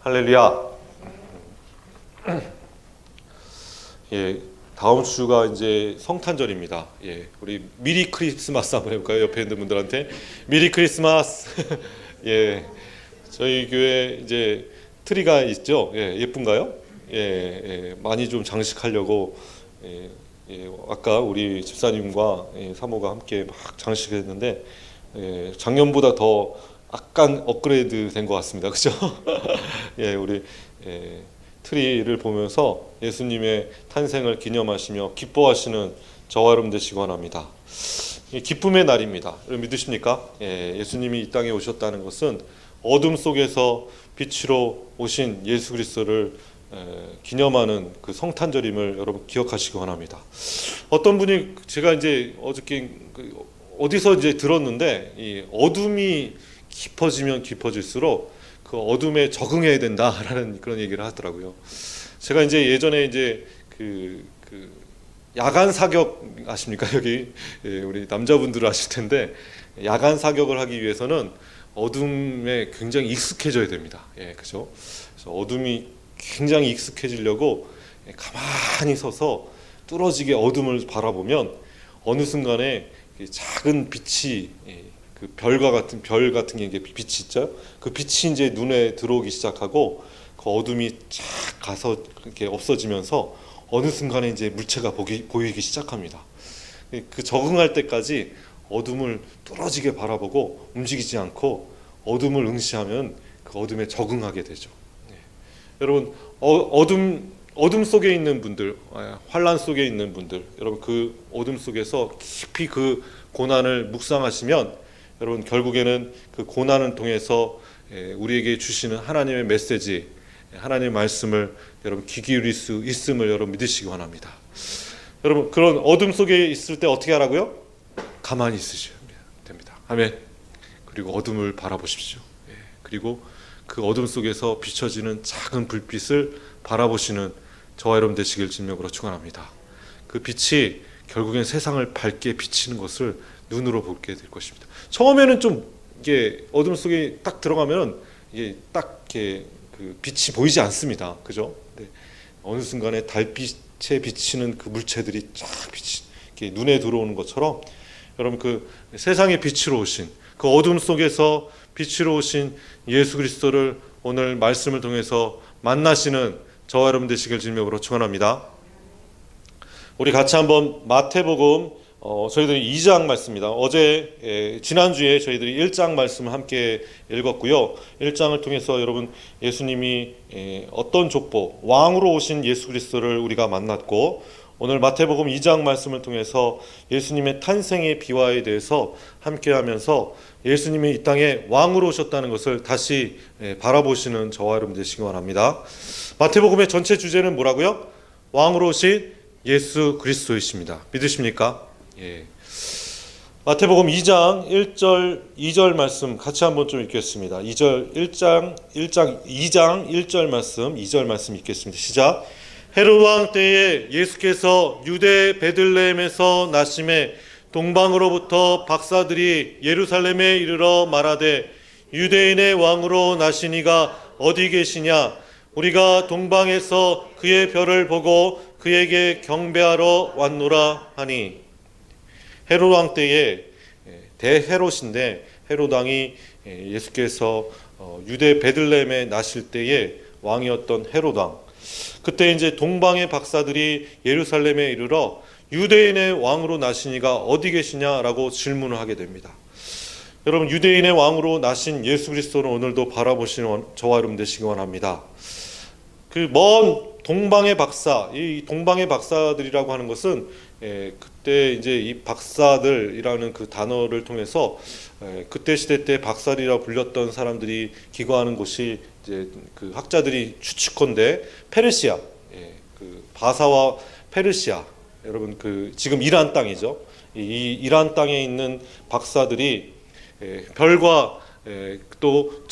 할렐루야. 예, 다음 주가 이제 성탄절입니다. 예, 우리 미리 크리스마스 한번 해볼까요? 옆에 있는 분들한테 미리 크리스마스. 예, 저희 교회 이제 트리가 있죠. 예, 예쁜가요? 예, 예, 많이 좀 장식하려고. 아까 우리 집사님과 사모가 함께 막 장식했는데 작년보다 더 약간 업그레이드 된 것 같습니다. 그죠? 예, 우리 트리를 보면서 예수님의 탄생을 기념하시며 기뻐하시는 저와 여러분 되시기 원합니다. 기쁨의 날입니다. 여러분 믿으십니까? 예수님이 이 땅에 오셨다는 것은 어둠 속에서 빛으로 오신 예수 그리스도를 기념하는 그 성탄절임을 여러분 기억하시기 원합니다. 어떤 분이 제가 이제 어저께 어디서 이제 들었는데 이 어둠이 깊어지면 깊어질수록 그 어둠에 적응해야 된다라는 그런 얘기를 하더라고요. 제가 이제 예전에 이제 그 야간 사격 아십니까? 여기 우리 남자분들 아실 텐데 야간 사격을 하기 위해서는 어둠에 굉장히 익숙해져야 됩니다. 그죠? 그래서 어둠이 굉장히 익숙해지려고 가만히 서서 뚫어지게 어둠을 바라보면 어느 순간에 작은 빛이 그 별 같은 게 이게 빛이 있죠. 그 빛이 이제 눈에 들어오기 시작하고 그 어둠이 쫙 가서 이렇게 없어지면서 어느 순간에 이제 물체가 보이기 시작합니다. 그 적응할 때까지 어둠을 뚫어지게 바라보고 움직이지 않고 어둠을 응시하면 그 어둠에 적응하게 되죠. 여러분 어둠 속에 있는 분들, 환란 속에 있는 분들, 여러분 그 어둠 속에서 깊이 그 고난을 묵상하시면 여러분 결국에는 그 고난을 통해서 우리에게 주시는 하나님의 메시지, 하나님의 말씀을 여러분 귀 기울일 수 있음을 여러분 믿으시기 원합니다. 여러분 그런 어둠 속에 있을 때 어떻게 하라고요? 가만히 있으셔야 됩니다. 아멘. 그리고 어둠을 바라보십시오. 그리고 그 어둠 속에서 비춰지는 작은 불빛을 바라보시는 저와 여러분 되시길 진명으로 축원합니다. 그 빛이 결국엔 세상을 밝게 비치는 것을 눈으로 보게 될 것입니다. 처음에는 좀 이게 어둠 속에 딱 들어가면 이게 딱 이렇게 그 빛이 보이지 않습니다. 그죠? 근데 어느 순간에 달빛에 비치는 그 물체들이 쫙 이렇게 눈에 들어오는 것처럼 여러분 그 세상의 빛으로 오신 그 어둠 속에서 빛으로 오신 예수 그리스도를 오늘 말씀을 통해서 만나시는 저와 여러분 되시길 주님으로 축원합니다. 우리 같이 한번 마태복음 저희들이 2장 말씀입니다. 어제 지난주에 저희들이 1장 말씀을 함께 읽었고요. 1장을 통해서 여러분 예수님이 어떤 족보 왕으로 오신 예수 그리스도를 우리가 만났고 오늘 마태복음 2장 말씀을 통해서 예수님의 탄생의 비화에 대해서 함께 하면서 예수님이 이 땅에 왕으로 오셨다는 것을 다시 바라보시는 저와 여러분 되시기 바랍니다. 마태복음의 전체 주제는 뭐라고요? 왕으로 오신 예수 그리스도이십니다. 믿으십니까? 마태복음 2장 1절 2절 말씀 같이 한번 좀 읽겠습니다. 2장 1절 말씀 2절 말씀 읽겠습니다. 시작. 헤롯 왕 때에 예수께서 유대 베들레헴에서 나심에 동방으로부터 박사들이 예루살렘에 이르러 말하되 유대인의 왕으로 나시니가 어디 계시냐? 우리가 동방에서 그의 별을 보고 그에게 경배하러 왔노라 하니. 헤롯 왕 때에 대헤롯인데 헤롯 왕이 예수께서 유대 베들레헴에 나실 때에 왕이었던 헤롯 왕. 그때 이제 동방의 박사들이 예루살렘에 이르러 유대인의 왕으로 나시니가 어디 계시냐라고 질문을 하게 됩니다. 여러분 유대인의 왕으로 나신 예수 그리스도를 오늘도 바라보시는 저와 여러분 되시기 원합니다. 그 먼 동방의 박사, 이 동방의 박사들이라고 하는 것은 그때 이제 이 박사들이라는 그 단어를 통해서 그때 시대 때 박사리라 불렸던 사람들이 기거하는 곳이 이제 그 학자들이 추측컨대 페르시아, 그 바사와 페르시아, 여러분 그 지금 이란 땅이죠. 이 이란 땅에 있는 박사들이 별과 또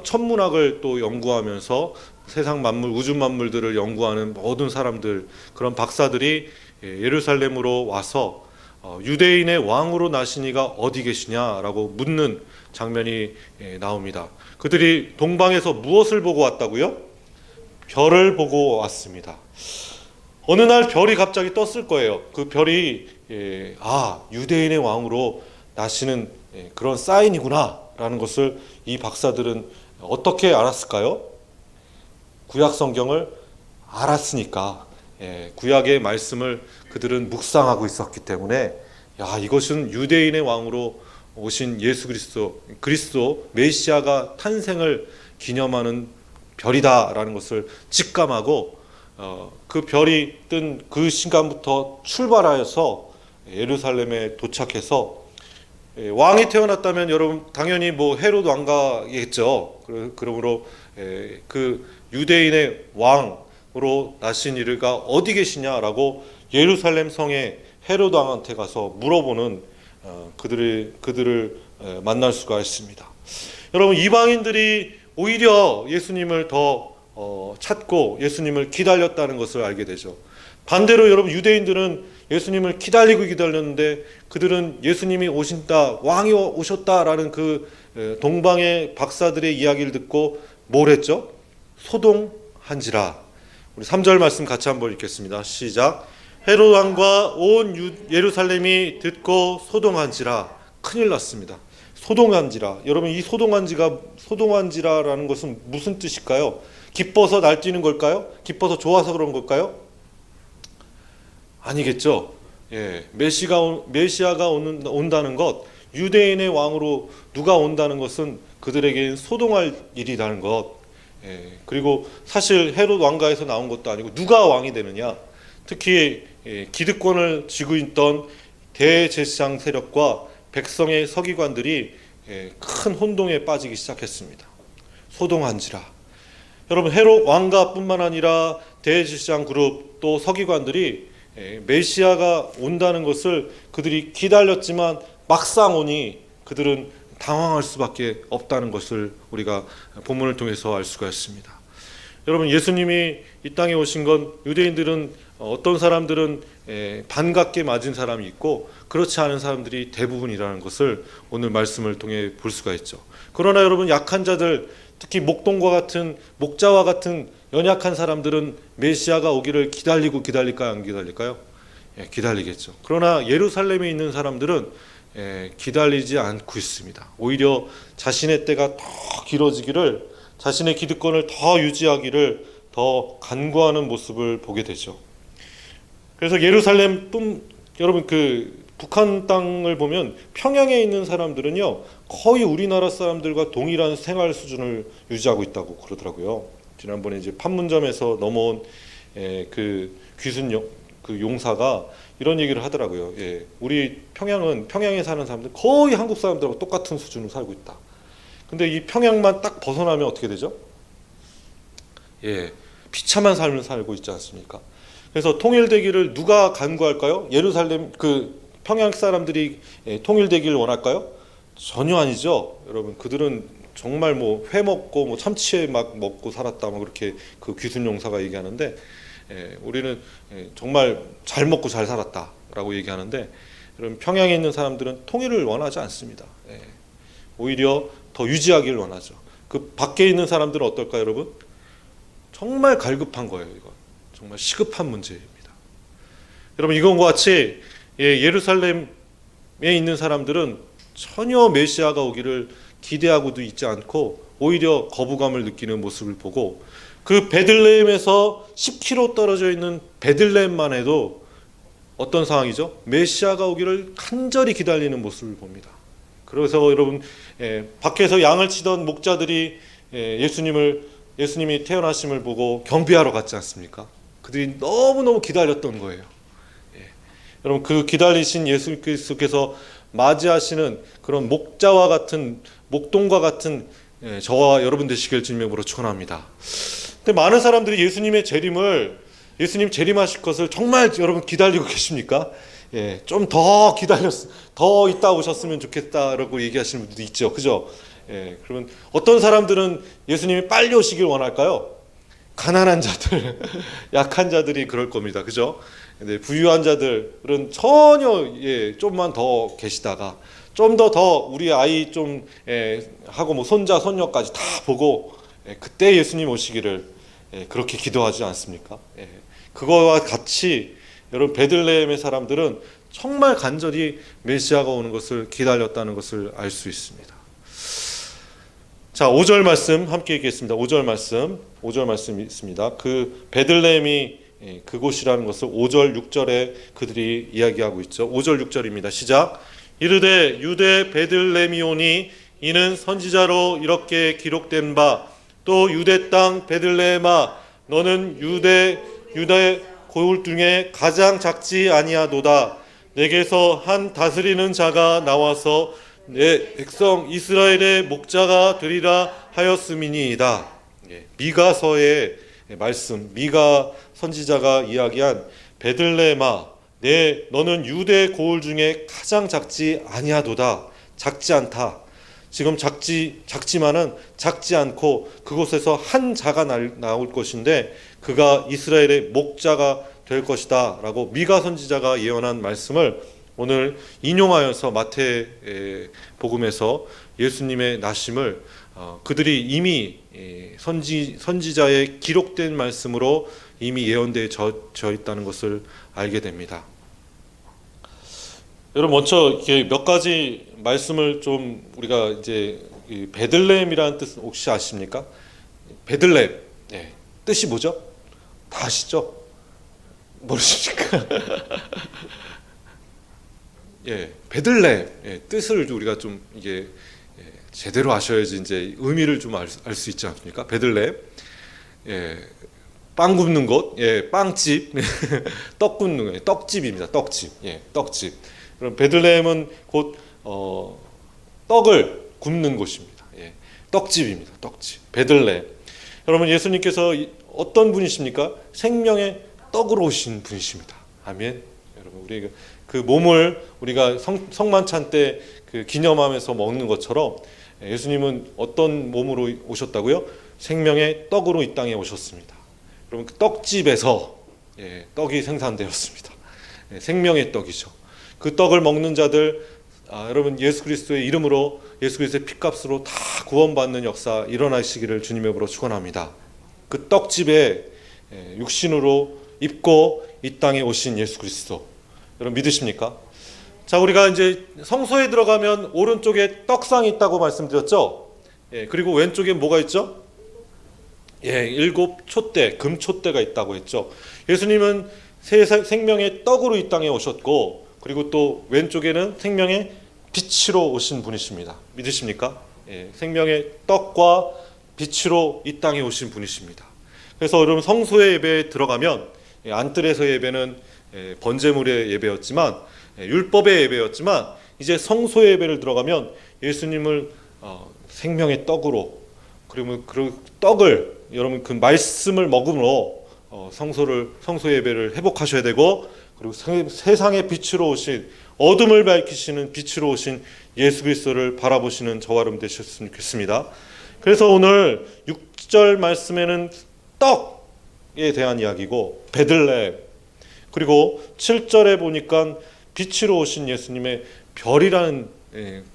천문학을 또 연구하면서 세상 만물, 우주 만물들을 연구하는 모든 사람들, 그런 박사들이 예루살렘으로 와서 유대인의 왕으로 나시니가 어디 계시냐라고 묻는 장면이 나옵니다. 그들이 동방에서 무엇을 보고 왔다고요? 별을 보고 왔습니다. 어느 날 별이 갑자기 떴을 거예요. 그 별이 유대인의 왕으로 나시는 그런 사인이구나 라는 것을 이 박사들은 어떻게 알았을까요? 구약 성경을 알았으니까, 구약의 말씀을 그들은 묵상하고 있었기 때문에 이것은 유대인의 왕으로 오신 예수 그리스도 메시아가 탄생을 기념하는 별이다라는 것을 직감하고 그 별이 뜬 그 시간부터 출발하여서 예루살렘에 도착해서, 왕이 태어났다면 여러분 당연히 헤롯 왕가겠죠. 그러므로 그 유대인의 왕으로 나신 이가 어디 계시냐라고 예루살렘 성에 헤롯 왕한테 가서 물어보는 그들을 만날 수가 있습니다. 여러분, 이방인들이 오히려 예수님을 더 찾고 예수님을 기다렸다는 것을 알게 되죠. 반대로 여러분, 유대인들은 예수님을 기다렸는데 그들은 예수님이 오신다, 왕이 오셨다라는 그 동방의 박사들의 이야기를 듣고 뭘 했죠? 소동한지라. 우리 3절 말씀 같이 한번 읽겠습니다. 시작. 헤롯 왕과 온 예루살렘이 듣고 소동한지라. 큰일 났습니다. 소동한지라. 여러분, 이 소동한지라라는 것은 무슨 뜻일까요? 기뻐서 날뛰는 걸까요? 기뻐서 좋아서 그런 걸까요? 아니겠죠. 메시아가 온다는 것, 유대인의 왕으로 누가 온다는 것은 그들에게 소동할 일이라는 것. 그리고 사실 헤롯 왕가에서 나온 것도 아니고 누가 왕이 되느냐. 특히 기득권을 쥐고 있던 대제사장 세력과 백성의 서기관들이 큰 혼동에 빠지기 시작했습니다. 소동한지라. 여러분, 헤롯 왕가뿐만 아니라 대제사장 그룹 또 서기관들이 메시아가 온다는 것을 그들이 기다렸지만 막상 오니 그들은 당황할 수밖에 없다는 것을 우리가 본문을 통해서 알 수가 있습니다. 여러분, 예수님이 이 땅에 오신 건 유대인들은 어떤 사람들은 반갑게 맞은 사람이 있고 그렇지 않은 사람들이 대부분이라는 것을 오늘 말씀을 통해 볼 수가 있죠. 그러나 여러분, 약한 자들, 특히 목자와 같은 연약한 사람들은 메시아가 오기를 기다릴까요? 안 기다릴까요? 기다리겠죠. 그러나 예루살렘에 있는 사람들은 기다리지 않고 있습니다. 오히려 자신의 때가 더 길어지기를, 자신의 기득권을 더 유지하기를 더 간구하는 모습을 보게 되죠. 그래서 여러분, 북한 땅을 보면 평양에 있는 사람들은요 거의 우리나라 사람들과 동일한 생활 수준을 유지하고 있다고 그러더라고요. 지난번에 이제 판문점에서 넘어온 그 귀순 용사가 이런 얘기를 하더라고요. 우리 평양에 사는 사람들 거의 한국 사람들하고 똑같은 수준으로 살고 있다. 근데 이 평양만 딱 벗어나면 어떻게 되죠? 비참한 삶을 살고 있지 않습니까? 그래서 통일되기를 누가 간구할까요? 예루살렘 평양 사람들이 통일되기를 원할까요? 전혀 아니죠. 여러분, 그들은 정말 회 먹고 참치회 막 먹고 살았다, 그렇게 그 귀순 용사가 얘기하는데, 우리는 정말 잘 먹고 잘 살았다라고 얘기하는데, 여러분, 평양에 있는 사람들은 통일을 원하지 않습니다. 오히려 더 유지하기를 원하죠. 그 밖에 있는 사람들은 어떨까요, 여러분? 정말 갈급한 거예요. 이건 정말 시급한 문제입니다. 여러분, 이것과 같이 예루살렘에 있는 사람들은 전혀 메시아가 오기를 기대하고도 있지 않고 오히려 거부감을 느끼는 모습을 보고, 그 베들레헴에서 10km 떨어져 있는 베들레헴만 해도 어떤 상황이죠? 메시아가 오기를 간절히 기다리는 모습을 봅니다. 그래서 여러분, 밖에서 양을 치던 목자들이 예수님이 태어나심을 보고 경배하러 갔지 않습니까? 그들이 너무너무 기다렸던 거예요. 여러분, 그 기다리신 예수 그리스도께서 맞이하시는 그런 목동과 같은 저와 여러분 되시길 주님으로 축원합니다. 근데 많은 사람들이 예수님 재림하실 것을 정말 여러분 기다리고 계십니까? 좀 더 더 있다 오셨으면 좋겠다라고 얘기하시는 분들도 있죠. 그죠? 그러면 어떤 사람들은 예수님이 빨리 오시길 원할까요? 가난한 자들, 약한 자들이 그럴 겁니다. 그죠? 근데 부유한 자들은 전혀 좀만 더 계시다가 좀 더 우리 아이 좀 하고 뭐 손자 손녀까지 다 보고 그때 예수님 오시기를 그렇게 기도하지 않습니까? 그거와 같이 여러분 베들레헴의 사람들은 정말 간절히 메시아가 오는 것을 기다렸다는 것을 알 수 있습니다. 자, 5절 말씀 함께 읽겠습니다. 5절 말씀 있습니다. 그 베들레헴이 그곳이라는 것을 5절 6절에 그들이 이야기하고 있죠. 5절 6절입니다. 시작. 이르되 유대 베들레헴이오니 이는 선지자로 이렇게 기록된 바 또 유대 땅 베들레헴아 너는 유대 고을 중에 가장 작지 아니하도다. 내게서 한 다스리는 자가 나와서 내 백성 이스라엘의 목자가 되리라 하였음이니이다. 미가서의 말씀, 미가 선지자가 이야기한 베들레헴아 너는 유대 고을 중에 가장 작지 아니하도다. 작지 않다. 지금 작지만은 작지 않고 그곳에서 한 자가 나올 것인데 그가 이스라엘의 목자가 될 것이다 라고 미가 선지자가 예언한 말씀을 오늘 인용하여서 마태 복음에서 예수님의 나심을 그들이 이미 선지자의 기록된 말씀으로 이미 예언되어 있다는 것을 알게 됩니다. 여러분 먼저 이렇게 몇 가지 말씀을 좀 우리가 이제 베들레헴이라는 뜻 혹시 아십니까? 베들레헴 뜻이 뭐죠? 다 아시죠? 모르십니까? 베들레헴 뜻을 우리가 좀 이게 제대로 아셔야지 이제 의미를 좀 알 수 있지 않습니까? 베들레헴 빵 굽는 곳, 빵집, 떡 굽는 곳, 떡집입니다. 떡집. 그럼 베들레헴은 곧 떡을 굽는 곳입니다. 떡집입니다. 떡집. 베들레헴. 여러분 예수님께서 어떤 분이십니까? 생명의 떡으로 오신 분이십니다. 아멘. 여러분 우리 그 몸을 우리가 성만찬 때 그 기념하면서 먹는 것처럼 예수님은 어떤 몸으로 오셨다고요? 생명의 떡으로 이 땅에 오셨습니다. 여러분 그 떡집에서 떡이 생산되었습니다. 생명의 떡이죠. 그 떡을 먹는 자들 여러분 예수 그리스도의 이름으로 예수 그리스도의 피값으로 다 구원받는 역사 일어나시기를 주님의 이름으로 축원합니다. 그 떡집에 육신으로 입고 이 땅에 오신 예수 그리스도 여러분 믿으십니까? 자, 우리가 이제 성소에 들어가면 오른쪽에 떡상이 있다고 말씀드렸죠. 그리고 왼쪽에 뭐가 있죠? 7 촛대, 금 촛대가 있다고 했죠. 예수님은 생명의 떡으로 이 땅에 오셨고 그리고 또 왼쪽에는 생명의 빛으로 오신 분이십니다. 믿으십니까? 생명의 떡과 빛으로 이 땅에 오신 분이십니다. 그래서 여러분 성소의 예배에 들어가면 안뜰에서 예배는 번제물의 예배였지만 율법의 예배였지만 이제 성소의 예배를 들어가면 예수님을 생명의 떡으로 그러면 그 떡을 여러분 그 말씀을 먹음으로 성소 예배를 회복하셔야 되고 그리고 세상의 빛으로 오신 어둠을 밝히시는 빛으로 오신 예수 그리스도를 바라보시는 저와 여러분 되셨으면 좋겠습니다. 그래서 오늘 6절 말씀에는 떡에 대한 이야기고 베들레헴 그리고 7절에 보니까 빛으로 오신 예수님의 별이라는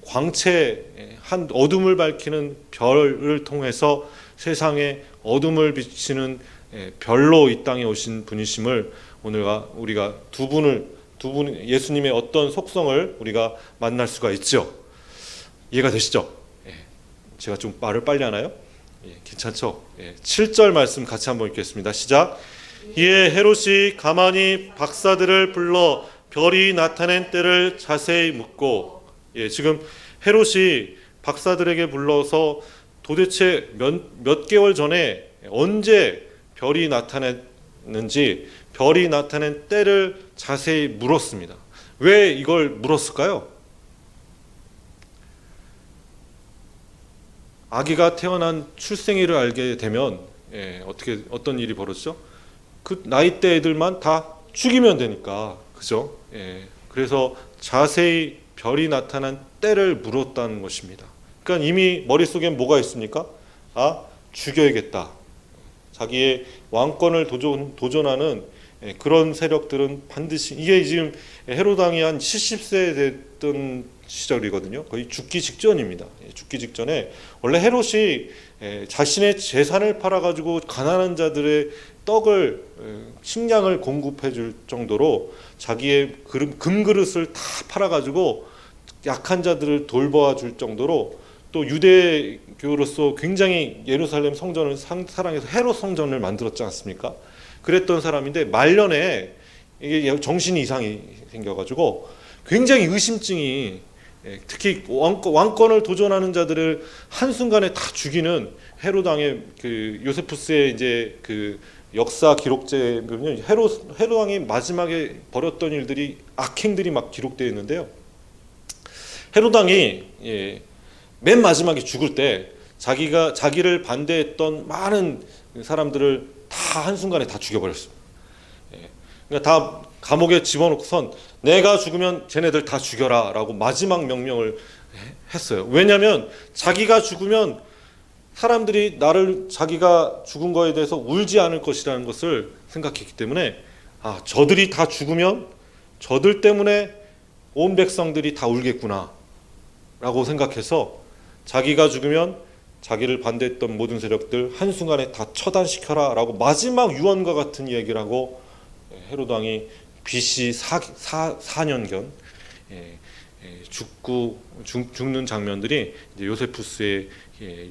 광채 한 어둠을 밝히는 별을 통해서 세상에 어둠을 비치는 별로 이 땅에 오신 분이심을 오늘 우리가 두 분 예수님의 어떤 속성을 우리가 만날 수가 있죠. 이해가 되시죠? 제가 좀 말을 빨리 하나요? 괜찮죠? 7절 말씀 같이 한번 읽겠습니다. 시작. 이에 헤롯이 가만히 박사들을 불러 별이 나타낸 때를 자세히 묻고 지금 헤롯이 박사들에게 불러서 도대체 몇 개월 전에 언제 별이 나타났는지 별이 나타낸 때를 자세히 물었습니다. 왜 이걸 물었을까요? 아기가 태어난 출생일을 알게 되면 어떤 일이 벌어지죠? 그 나이대 애들만 다 죽이면 되니까 그죠? 그래서 자세히 별이 나타난 때를 물었다는 것입니다. 그러니까 이미 머릿속에 뭐가 있습니까? 죽여야겠다. 자기의 왕권을 도전하는 그런 세력들은 반드시 이게 지금 헤롯 왕이 한 70세 됐던 시절이거든요. 거의 죽기 직전입니다. 죽기 직전에 원래 헤롯이 자신의 재산을 팔아가지고 가난한 자들의 떡을 식량을 공급해 줄 정도로 자기의 금그릇을 다 팔아가지고 약한 자들을 돌보아 줄 정도로 또 유대교로서 굉장히 예루살렘 성전을 사랑해서 헤롯 성전을 만들었지 않습니까? 그랬던 사람인데 말년에 이게 정신 이상이 생겨가지고 굉장히 의심증이 특히 왕권을 도전하는 자들을 한순간에 다 죽이는 헤롯 왕의 그 요세푸스의 이제 그 역사 기록제에 보면 헤롯 왕이 마지막에 벌였던 일들이 악행들이 막 기록되어 있는데요. 헤롯 왕이 맨 마지막에 죽을 때 자기를 반대했던 많은 사람들을 다 한순간에 다 죽여버렸습니다. 그러니까 다 감옥에 집어넣고선 내가 죽으면 쟤네들 다 죽여라 라고 마지막 명령을 했어요. 왜냐하면 자기가 죽으면 사람들이 자기가 죽은 거에 대해서 울지 않을 것이라는 것을 생각했기 때문에 저들이 다 죽으면 저들 때문에 온 백성들이 다 울겠구나 라고 생각해서 자기가 죽으면 자기를 반대했던 모든 세력들 한순간에 다 처단시켜라 라고 마지막 유언과 같은 얘기를 하고 헤롯 왕이 BC 4년경 죽는 장면들이 이제 요세푸스의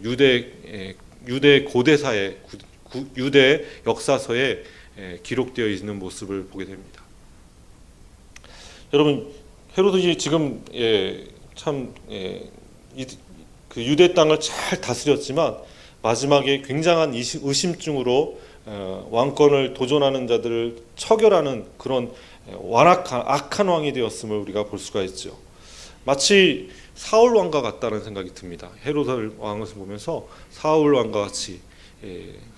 유대 고대사의 유대 역사서에 기록되어 있는 모습을 보게 됩니다. 여러분 헤롯이 지금 그 유대 땅을 잘 다스렸지만 마지막에 굉장한 의심증으로 왕권을 도전하는 자들을 처결하는 그런 악한 왕이 되었음을 우리가 볼 수가 있죠. 마치 사울 왕과 같다는 생각이 듭니다. 헤롯 왕을 보면서 사울 왕과 같이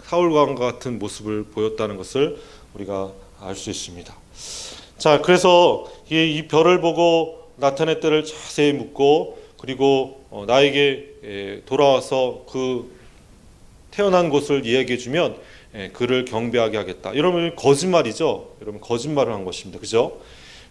사울 왕과 같은 모습을 보였다는 것을 우리가 알 수 있습니다. 자, 그래서 이 별을 보고 나타낼 때를 자세히 묻고 그리고 나에게 돌아와서 그 태어난 곳을 이야기해 주면 그를 경배하게 하겠다. 여러분 거짓말이죠. 여러분 거짓말을 한 것입니다. 그죠?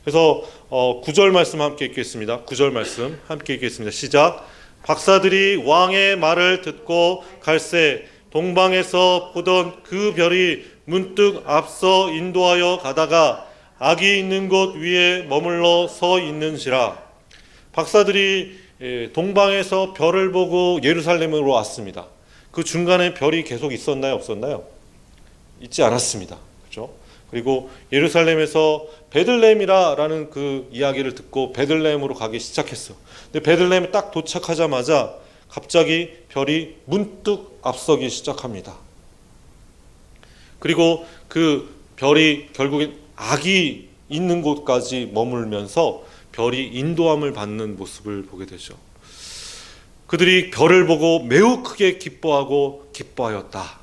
그래서 9절 말씀 함께 읽겠습니다. 9절 말씀 함께 읽겠습니다. 시작. 박사들이 왕의 말을 듣고 갈새 동방에서 보던 그 별이 문득 앞서 인도하여 가다가 악이 있는 곳 위에 머물러 서 있는지라. 박사들이 동방에서 별을 보고 예루살렘으로 왔습니다. 그 중간에 별이 계속 있었나요? 없었나요? 있지 않았습니다. 그렇죠? 그리고 예루살렘에서 베들레헴이라는 그 이야기를 듣고 베들레헴으로 가기 시작했어. 근데 베들레헴에 딱 도착하자마자 갑자기 별이 문득 앞서기 시작합니다. 그리고 그 별이 결국엔 악이 있는 곳까지 머물면서 별이 인도함을 받는 모습을 보게 되죠. 그들이 별을 보고 매우 크게 기뻐하였다.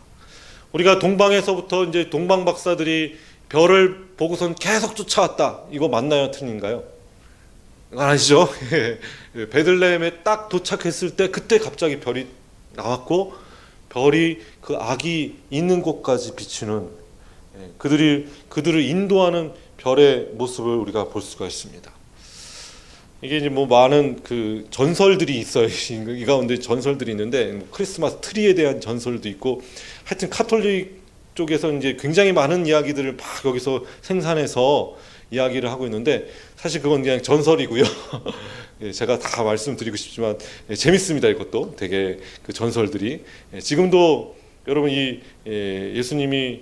우리가 동방에서부터 이제 동방 박사들이 별을 보고선 계속 쫓아왔다. 이거 맞나요? 틀린가요? 아니죠. 베들레헴에 딱 도착했을 때 그때 갑자기 별이 나왔고 별이 그 악이 있는 곳까지 비추는 그들을 인도하는 별의 모습을 우리가 볼 수가 있습니다. 이게 이제 뭐 많은 그 전설들이 있어요. 이 가운데 전설들이 있는데 크리스마스 트리에 대한 전설도 있고 하여튼 카톨릭 쪽에서 이제 굉장히 많은 이야기들을 막 여기서 생산해서 이야기를 하고 있는데 사실 그건 그냥 전설이고요. 제가 다 말씀드리고 싶지만 재밌습니다. 이것도 되게 그 전설들이 지금도 여러분 이 예수님이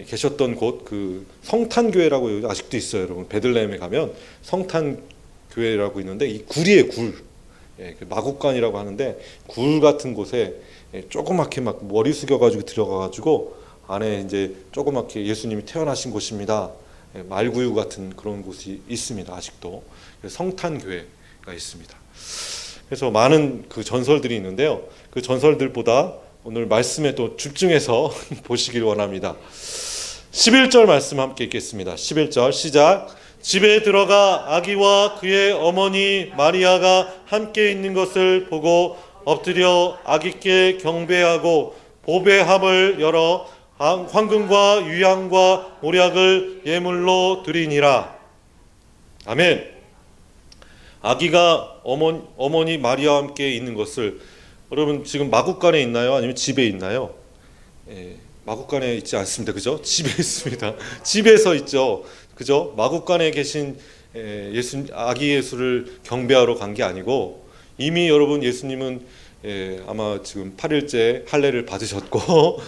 계셨던 곳 그 성탄교회라고 아직도 있어요. 여러분 베들레헴에 가면 성탄교회라고 있는데 이 굴이에요. 굴. 마국간이라고 하는데 굴 같은 곳에 조그맣게 막 머리 숙여가지고 들어가가지고 안에 이제 조그맣게 예수님이 태어나신 곳입니다. 말구유 같은 그런 곳이 있습니다. 아직도 성탄교회가 있습니다. 그래서 많은 그 전설들이 있는데요. 그 전설들보다 오늘 말씀에 또 집중해서 보시길 원합니다. 11절 말씀 함께 읽겠습니다. 11절 시작. 집에 들어가 아기와 그의 어머니 마리아가 함께 있는 것을 보고 엎드려 아기께 경배하고 보배함을 열어 황금과 유향과 몰약을 예물로 드리니라. 아멘. 아기가 어머니 마리아와 함께 있는 것을 여러분 지금 마구간에 있나요? 아니면 집에 있나요? 마구간에 있지 않습니다. 그죠? 집에 있습니다. 집에서 있죠. 그죠? 마구간에 계신 아기 예수를 경배하러 간 게 아니고 이미 여러분 예수님은 아마 지금 8일째 할례를 받으셨고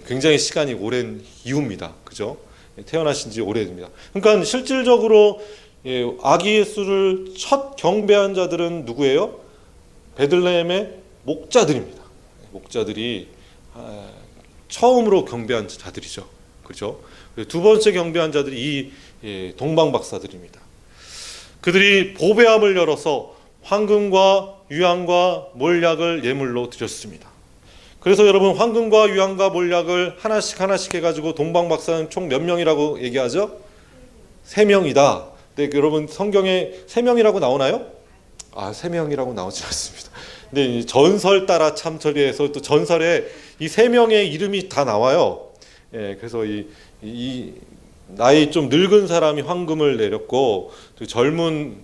굉장히 시간이 오랜 이후입니다. 그죠? 태어나신 지 오래됩니다. 그러니까 실질적으로 아기 예수를 첫 경배한 자들은 누구예요? 베들레헴의 목자들입니다. 목자들이 처음으로 경배한 자들이죠. 그렇죠? 두 번째 경배한 자들이 이 동방 박사들입니다. 그들이 보배함을 열어서 황금과 유향과 몰약을 예물로 드렸습니다. 그래서 여러분 황금과 유향과 몰약을 하나씩 해가지고 동방 박사는 총 몇 명이라고 얘기하죠? 3명이다. 네, 여러분 성경에 3명이라고 나오나요? 3명이라고 나오지 않습니다. 근데 전설 따라 참처리해서 또 전설에 이 3명의 이름이 다 나와요. 그래서 이 나이 좀 늙은 사람이 황금을 내렸고, 또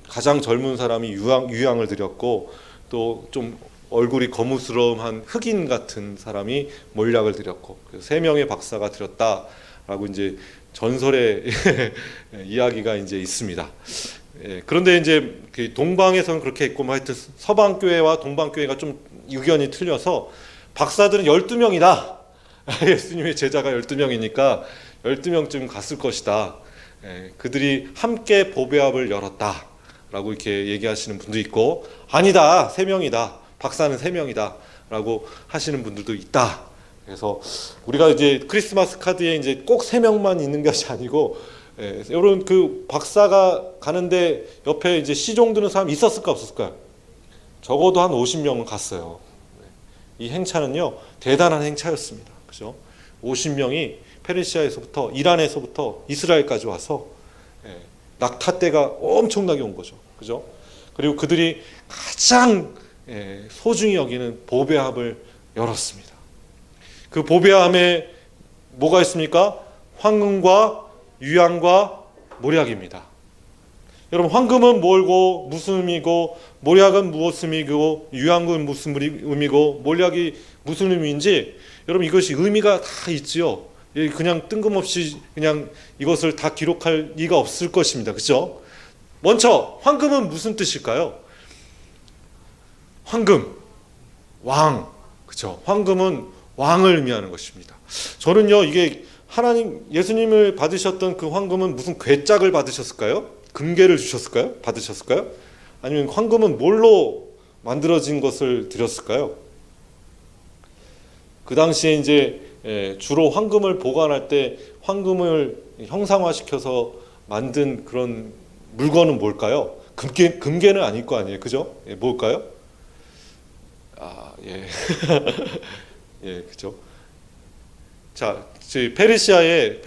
가장 젊은 사람이 유향을 드렸고, 또 좀 얼굴이 거무스러운 흑인 같은 사람이 몰약을 드렸고, 그래서 3명의 박사가 드렸다라고 이제 전설의 이야기가 이제 있습니다. 그런데 이제 동방에서는 그렇게 했고, 하여튼 서방 교회와 동방 교회가 좀 의견이 틀려서 박사들은 12명이다. 예수님의 제자가 12명이니까 12명쯤 갔을 것이다. 그들이 함께 보배합을 열었다라고 이렇게 얘기하시는 분도 있고, 아니다, 3명이다. 박사는 3명이다. 라고 하시는 분들도 있다. 그래서 우리가 이제 크리스마스 카드에 이제 꼭 3명만 있는 것이 아니고, 여러분 그 박사가 가는데 옆에 이제 시종 드는 사람이 있었을까 없었을까요? 적어도 한 50명은 갔어요. 이 행차는요 대단한 행차였습니다. 그죠? 50명이 페르시아에서부터 이란에서부터 이스라엘까지 와서 낙타떼가 엄청나게 온 거죠. 그죠? 그리고 그들이 가장 소중히 여기는 보배합을 열었습니다. 그 보배함에 뭐가 있습니까? 황금과 유향과 몰약입니다. 여러분 황금은 뭘고 무슨 의미고, 몰약은 무엇 의미고, 유향은 무슨 의미고, 몰약이 무슨 의미인지 여러분 이것이 의미가 다 있지요. 그냥 뜬금없이 그냥 이것을 다 기록할 리가 없을 것입니다. 그렇죠? 먼저 황금은 무슨 뜻일까요? 황금, 왕. 그렇죠? 황금은 왕을 의미하는 것입니다. 저는요 이게 하나님 예수님을 받으셨던 그 황금은 무슨 괴짝을 받으셨을까요? 금괴를 주셨을까요? 받으셨을까요? 아니면 황금은 뭘로 만들어진 것을 드렸을까요? 그 당시에 이제 주로 황금을 보관할 때 황금을 형상화시켜서 만든 그런 물건은 뭘까요? 금괴는 아닐 거 아니에요, 그죠? 뭘까요? 그죠? 자, 페르시아에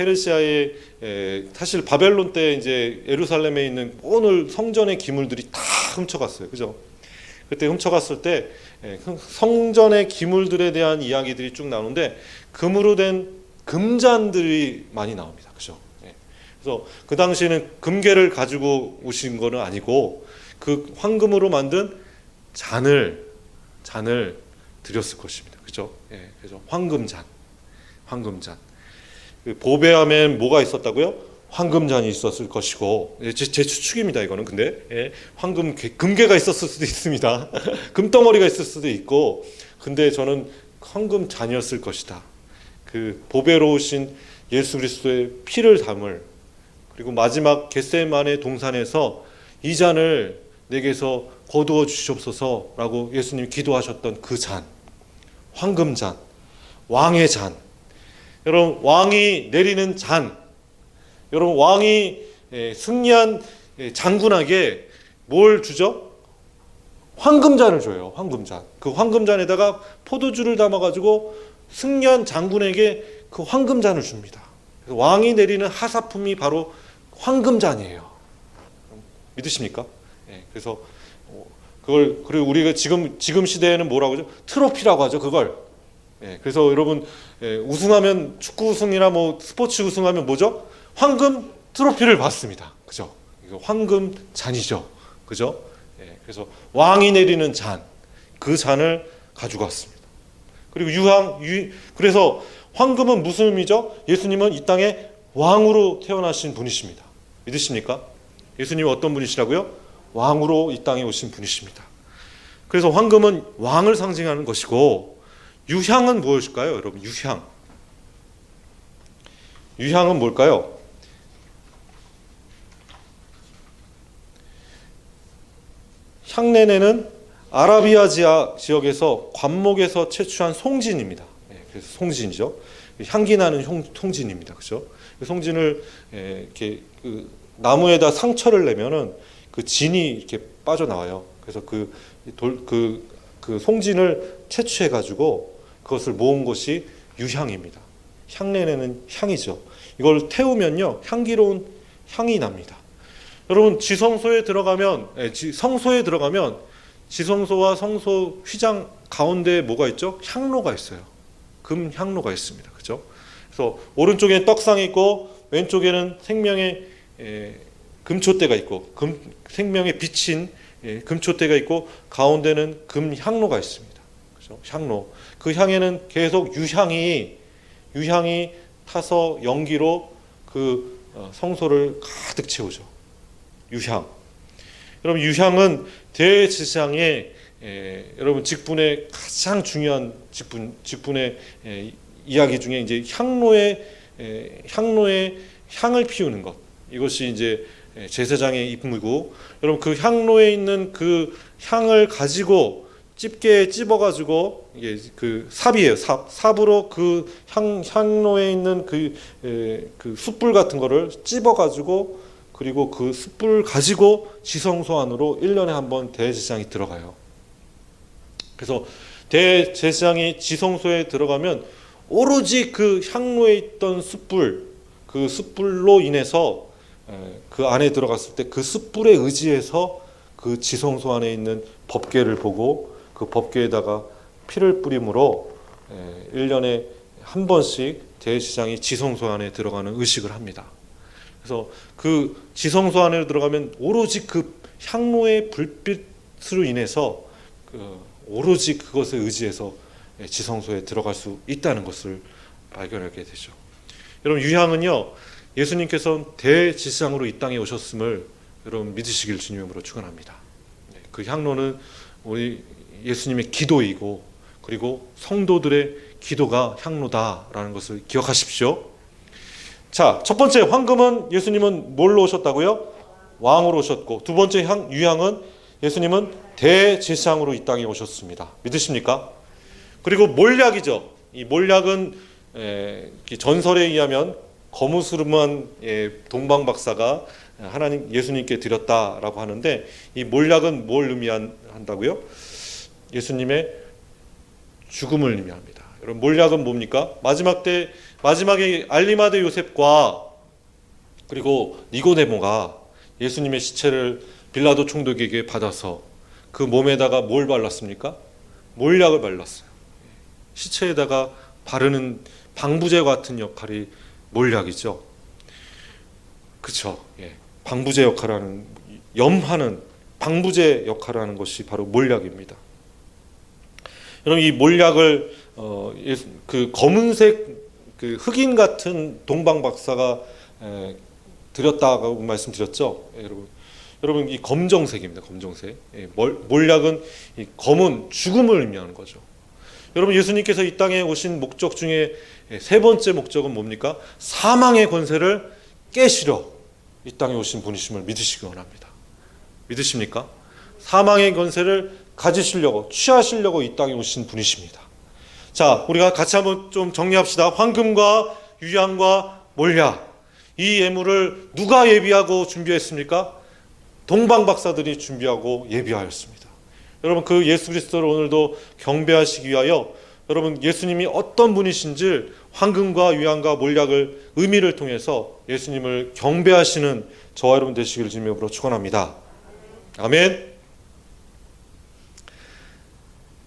사실 바벨론 때 이제 예루살렘에 있는 오늘 성전의 기물들이 다 훔쳐갔어요, 그죠? 그때 훔쳐갔을 때 성전의 기물들에 대한 이야기들이 쭉 나오는데 금으로 된 금잔들이 많이 나옵니다, 그죠? 그래서 그 당시에는 금괴를 가지고 오신 거는 아니고 그 황금으로 만든 잔을 드렸을 것입니다, 그죠? 그래서 황금잔. 그 보배함엔 뭐가 있었다고요? 황금잔이 있었을 것이고, 제 추측입니다. 이거는 근데 금괴가 있었을 수도 있습니다. 금덩어리가 있을 수도 있고, 근데 저는 황금잔이었을 것이다. 그 보배로 오신 예수 그리스도의 피를 담을, 그리고 마지막 겟세마네 동산에서 이 잔을 내게서 거두어 주시옵소서라고 예수님이 기도하셨던 그 잔, 황금잔, 왕의 잔. 여러분 왕이 내리는 잔, 여러분 왕이 승리한 장군에게 뭘 주죠? 황금잔을 줘요. 황금잔. 그 황금잔에다가 포도주를 담아가지고 승리한 장군에게 그 황금잔을 줍니다. 왕이 내리는 하사품이 바로 황금잔이에요. 믿으십니까? 그래서 그리고 우리가 지금 시대에는 뭐라고 하죠? 트로피라고 하죠. 그걸 예, 그래서 여러분 우승하면 축구 우승이나 뭐 스포츠 우승하면 뭐죠? 황금 트로피를 받습니다. 그죠? 이거 황금 잔이죠. 그죠? 예, 그래서 왕이 내리는 잔, 그 잔을 가지고 왔습니다. 그리고 그래서 황금은 무슨 의미죠? 예수님은 이 땅에 왕으로 태어나신 분이십니다. 믿으십니까? 예수님은 어떤 분이시라고요? 왕으로 이 땅에 오신 분이십니다. 그래서 황금은 왕을 상징하는 것이고, 유향은 무엇일까요? 여러분, 유향은 뭘까요? 향내내는 아라비아 지역에서 관목에서 채취한 송진입니다. 그래서 송진이죠. 향기 나는 송진입니다. 그죠? 송진을 이렇게 그 나무에다 상처를 내면은 그 진이 이렇게 빠져나와요. 그래서 그 송진을 채취해 가지고 그것을 모은 것이 유향입니다. 향내내는 향이죠. 이걸 태우면요, 향기로운 향이 납니다. 여러분, 성소에 들어가면 지성소와 성소 휘장 가운데에 뭐가 있죠? 향로가 있어요. 금 향로가 있습니다. 그죠? 그래서 오른쪽에는 떡상이 있고 왼쪽에는 생명의 금촛대가 있고 생명의 빛인 금촛대가 있고 가운데는 금 향로가 있습니다. 그죠? 향로. 그 향에는 계속 유향이 타서 연기로 그 성소를 가득 채우죠. 유향. 여러분, 유향은 대제사장의 여러분 직분의 가장 중요한 직분의 이야기 중에 이제 향로의 향을 피우는 것, 이것이 이제 제사장의 임무고, 여러분 그 향로에 있는 그 향을 가지고 집게에 찝어가지고, 이게 그 삽이에요. 삽으로 그 향로에 있는 그 숯불 같은 거를 찝어가지고, 그리고 그 숯불 가지고 지성소 안으로 1년에 한 번 대제사장이 들어가요. 그래서 대제사장이 지성소에 들어가면 오로지 그 향로에 있던 그 숯불로 인해서 그 안에 들어갔을 때 그 숯불에 의지해서 그 지성소 안에 있는 법궤를 보고 그 법궤에다가 피를 뿌림으로 1년에 한 번씩 대제사장이 지성소 안에 들어가는 의식을 합니다. 그래서 그 지성소 안에 들어가면 오로지 그 향로의 불빛으로 인해서 오로지 그것에 의지해서 지성소에 들어갈 수 있다는 것을 발견하게 되죠. 여러분, 유향은요, 예수님께서 대제사장으로 이 땅에 오셨음을 여러분 믿으시길 주님으로 축원합니다. 그 향로는 우리 예수님의 기도이고, 그리고 성도들의 기도가 향로다라는 것을 기억하십시오. 자, 첫 번째 황금은 예수님은 뭘로 오셨다고요? 왕으로 오셨고, 두 번째 유향은 예수님은 대제사장으로 이 땅에 오셨습니다. 믿으십니까? 그리고 몰약이죠. 이 몰약은 전설에 의하면 거무스름한 동방 박사가 하나님 예수님께 드렸다라고 하는데, 이 몰약은 뭘 의미한다고요? 예수님의 죽음을 의미합니다. 여러분, 몰약은 뭡니까? 마지막에 알리마대 요셉과 그리고 니고데모가 예수님의 시체를 빌라도 총독에게 받아서 그 몸에다가 뭘 발랐습니까? 몰약을 발랐어요. 시체에다가 바르는 방부제 같은 역할이 몰약이죠. 그렇죠. 예. 방부제 역할을 하는, 염하는 방부제 역할을 하는 것이 바로 몰약입니다. 여러분, 이 몰약을 그 검은색 그 흑인 같은 동방 박사가 드렸다고 말씀드렸죠. 여러분 이 검정색입니다. 검정색. 몰약은 이 검은 죽음을 의미하는 거죠. 여러분, 예수님께서 이 땅에 오신 목적 중에 세 번째 목적은 뭡니까? 사망의 권세를 깨시려 이 땅에 오신 분이심을 믿으시기 원합니다. 믿으십니까? 사망의 권세를 가지시려고, 취하시려고 이 땅에 오신 분이십니다. 자, 우리가 같이 한번 좀 정리합시다. 황금과 유향과 몰약, 이 예물을 누가 예비하고 준비했습니까? 동방 박사들이 준비하고 예비하였습니다. 여러분, 그 예수 그리스도를 오늘도 경배하시기 위하여 여러분, 예수님이 어떤 분이신지 황금과 유향과 몰약을 의미를 통해서 예수님을 경배하시는 저와 여러분 되시기를 주님으로 축원합니다. 아멘.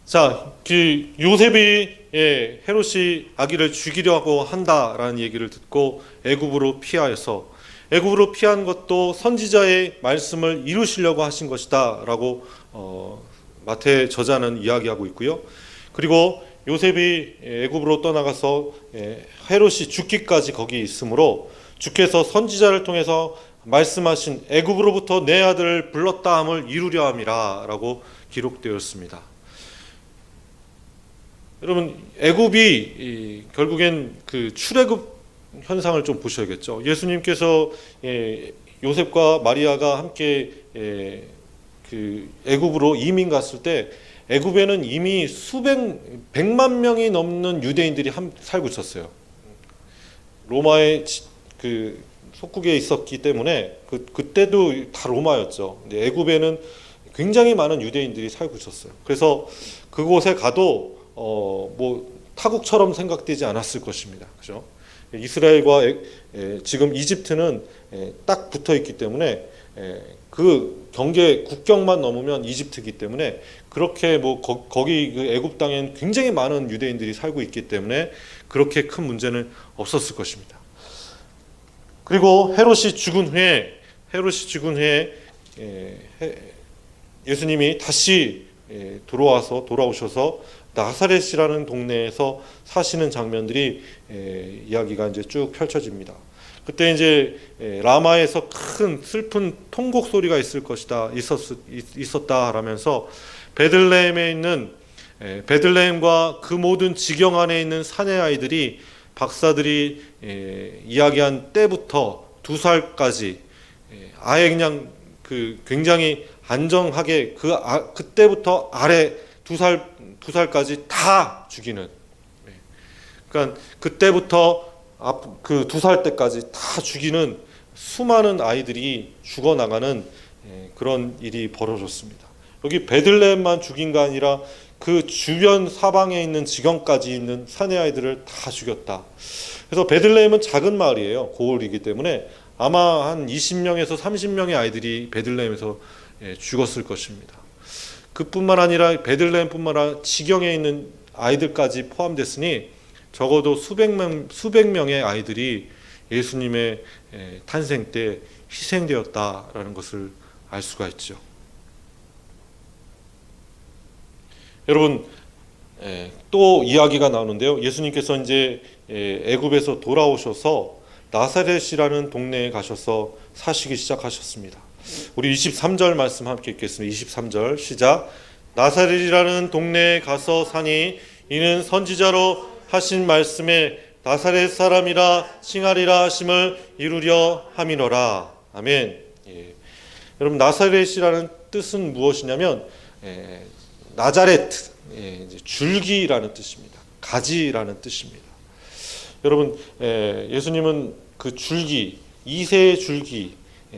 자, 그 요셉이 헤롯이 아기를 죽이려고 한다라는 얘기를 듣고 애굽으로 피하여서 애굽으로 피한 것도 선지자의 말씀을 이루시려고 하신 것이다라고 마태 저자는 이야기하고 있고요. 그리고 요셉이 애굽으로 떠나가서 헤롯이 죽기까지 거기 있으므로 주께서 선지자를 통해서 말씀하신 애굽으로부터 내 아들을 불렀다 함을 이루려 함이라라고 기록되었습니다. 여러분, 애굽이 결국엔 그 출애굽 현상을 좀 보셔야겠죠. 예수님께서 요셉과 마리아가 함께 그 애굽으로 이민 갔을 때 애굽에는 이미 백만 명이 넘는 유대인들이 살고 있었어요. 로마의 그 속국에 있었기 때문에 그때도 다 로마였죠. 근데 애굽에는 굉장히 많은 유대인들이 살고 있었어요. 그래서 그곳에 가도 뭐 타국처럼 생각되지 않았을 것입니다. 그죠? 이스라엘과 지금 이집트는 딱 붙어 있기 때문에 그 국경만 넘으면 이집트이기 때문에 그렇게 뭐 거기 그 애굽 땅엔 굉장히 많은 유대인들이 살고 있기 때문에 그렇게 큰 문제는 없었을 것입니다. 그리고 헤롯이 죽은 후에 예수님이 다시 돌아오셔서 나사렛이라는 동네에서 사시는 장면들이 이야기가 이제 쭉 펼쳐집니다. 그때 이제 라마에서 큰 슬픈 통곡 소리가 있었다라면서 베들레헴에 있는 베들레헴과 그 모든 지경 안에 있는 사내 아이들이 박사들이 이야기한 때부터 2살까지 아예 그냥 그 굉장히 안정하게 그때부터 아래 2살까지 다 죽이는, 그러니까 그때부터 그 2살 때까지 다 죽이는 수많은 아이들이 죽어나가는 그런 일이 벌어졌습니다. 여기 베들레헴만 죽인 게 아니라 그 주변 사방에 있는 지경까지 있는 사내 아이들을 다 죽였다. 그래서 베들레헴은 작은 마을이에요. 고을이기 때문에 아마 한 20명에서 30명의 아이들이 베들레헴에서 죽었을 것입니다. 그뿐만 아니라 베들레헴뿐만 아니라 지경에 있는 아이들까지 포함됐으니 적어도 수백 명의 아이들이 예수님의 탄생 때 희생되었다라는 것을 알 수가 있죠. 여러분, 또 이야기가 나오는데요. 예수님께서 이제 애굽에서 돌아오셔서 나사렛이라는 동네에 가셔서 사시기 시작하셨습니다. 우리 23절 말씀 함께 읽겠습니다. 23절 시작. 나사렛이라는 동네에 가서 사니 이는 선지자로 하신 말씀에 나사렛 사람이라 칭하리라 하심을 이루려 함이노라. 아멘. 여러분, 나사렛이라는 뜻은 무엇이냐면 나자레트, 줄기라는 뜻입니다. 가지라는 뜻입니다. 여러분, 예수님은 그 줄기, 이새의 줄기,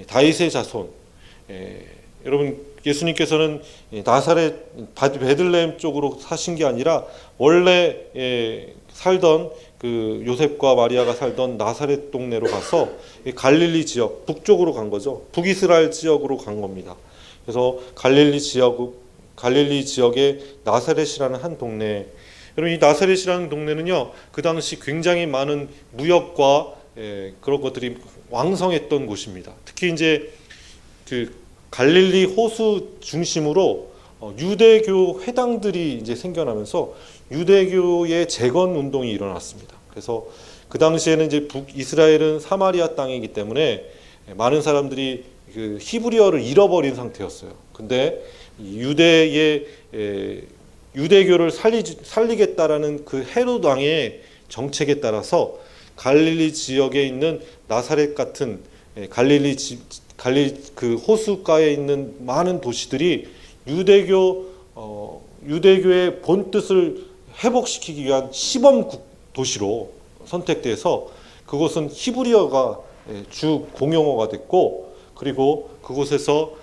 다윗의 자손. 여러분, 예수님께서는 나사렛 베들레헴 쪽으로 사신 게 아니라 원래 살던 그 요셉과 마리아가 살던 나사렛 동네로 가서 갈릴리 지역 북쪽으로 간 거죠. 북이스라엘 지역으로 간 겁니다. 그래서 갈릴리 지역의 나사렛이라는 한 동네. 여러분, 이 나사렛이라는 동네는요, 그 당시 굉장히 많은 무역과 그런 것들이 왕성했던 곳입니다. 특히 이제 그 갈릴리 호수 중심으로 유대교 회당들이 이제 생겨나면서 유대교의 재건 운동이 일어났습니다. 그래서 그 당시에는 이제 북이스라엘은 사마리아 땅이기 때문에 많은 사람들이 그 히브리어를 잃어버린 상태였어요. 근데 유대교를 살리겠다라는 그 헤롯 왕의 정책에 따라서 갈릴리 지역에 있는 나사렛 같은 갈릴리 그 호수가에 있는 많은 도시들이 유대교의 본뜻을 회복시키기 위한 시범 도시로 선택돼서 그곳은 히브리어가 주 공용어가 됐고, 그리고 그곳에서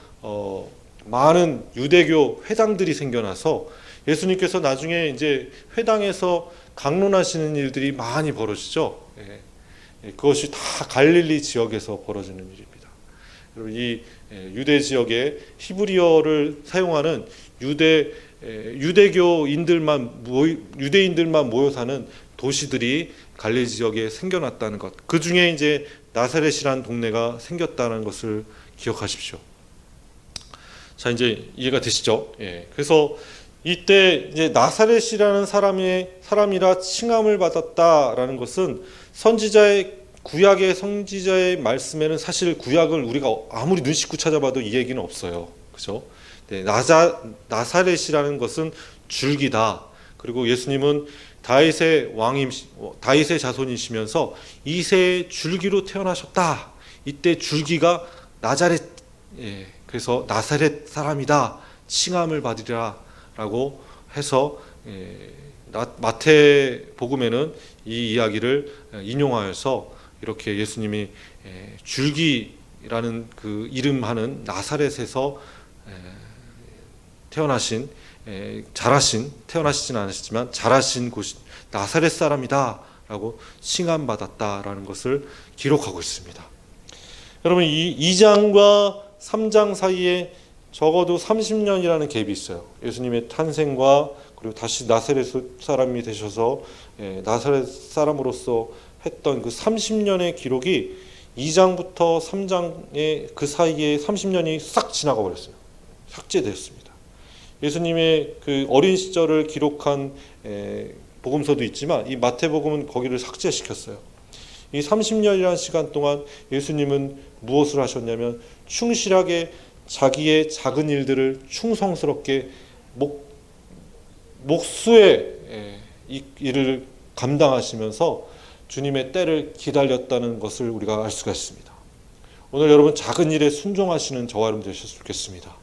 많은 유대교 회당들이 생겨나서 예수님께서 나중에 이제 회당에서 강론하시는 일들이 많이 벌어지죠. 그것이 다 갈릴리 지역에서 벌어지는 일입니다. 이 유대 지역에 히브리어를 사용하는 유대 유대인들만 모여 사는 도시들이 갈릴리 지역에 생겨났다는 것. 그 중에 이제 나사렛이라는 동네가 생겼다는 것을 기억하십시오. 자, 이제 이해가 되시죠? 예. 그래서 이때 이제 나사렛이라는 사람이라 칭함을 받았다라는 것은 구약의 선지자의 말씀에는 사실 구약을 우리가 아무리 눈 씻고 찾아봐도 이 얘기는 없어요. 그죠? 네, 나사렛이라는 것은 줄기다. 그리고 예수님은 다윗의 자손이시면서 이새의 줄기로 태어나셨다. 이때 줄기가 나자렛, 예, 그래서 나사렛 사람이다. 칭함을 받으리라라고 해서 마태복음에는 이 이야기를 인용하여서 이렇게 예수님이 줄기라는 그 이름하는 나사렛에서 태어나시진 않으시지만 자라신 곳이 나사렛 사람이다라고 칭함받았다라는 것을 기록하고 있습니다. 여러분, 이 2장과 3장 사이에 적어도 30년이라는 갭이 있어요. 예수님의 탄생과 그리고 다시 나사렛 사람이 되셔서 나사렛 사람으로서 했던 그 30년의 기록이 2장부터 3장의 그 사이에 30년이 싹 지나가 버렸어요. 삭제되었습니다. 예수님의 그 어린 시절을 기록한 복음서도 있지만 이 마태복음은 거기를 삭제시켰어요. 이 30년이라는 시간 동안 예수님은 무엇을 하셨냐면 충실하게 자기의 작은 일들을 충성스럽게 목수의 일을 감당하시면서 주님의 때를 기다렸다는 것을 우리가 알 수가 있습니다. 오늘 여러분 작은 일에 순종하시는 저와 여러분 되셨으면 좋겠습니다.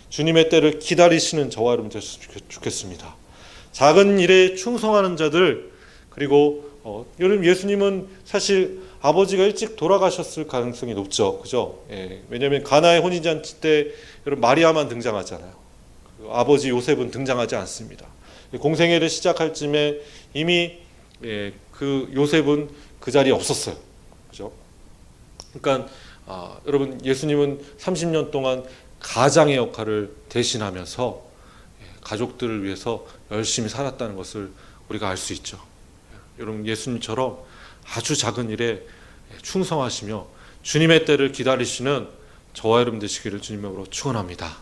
주님의 때를 기다리시는 저와 여러분 되셨으면 좋겠습니다. 작은 일에 충성하는 자들, 그리고 여러분 예수님은 사실 아버지가 일찍 돌아가셨을 가능성이 높죠. 그죠? 예, 왜냐하면 가나의 혼인잔치 때 여러분 마리아만 등장하잖아요. 아버지 요셉은 등장하지 않습니다. 공생애를 시작할 쯤에 이미 그 요셉은 그 자리에 없었어요. 그죠? 그러니까 여러분 예수님은 30년 동안 가장의 역할을 대신하면서 가족들을 위해서 열심히 살았다는 것을 우리가 알 수 있죠. 여러분 예수님처럼 아주 작은 일에 충성하시며 주님의 때를 기다리시는 저와 여러분 되시기를 주님으로 축원합니다.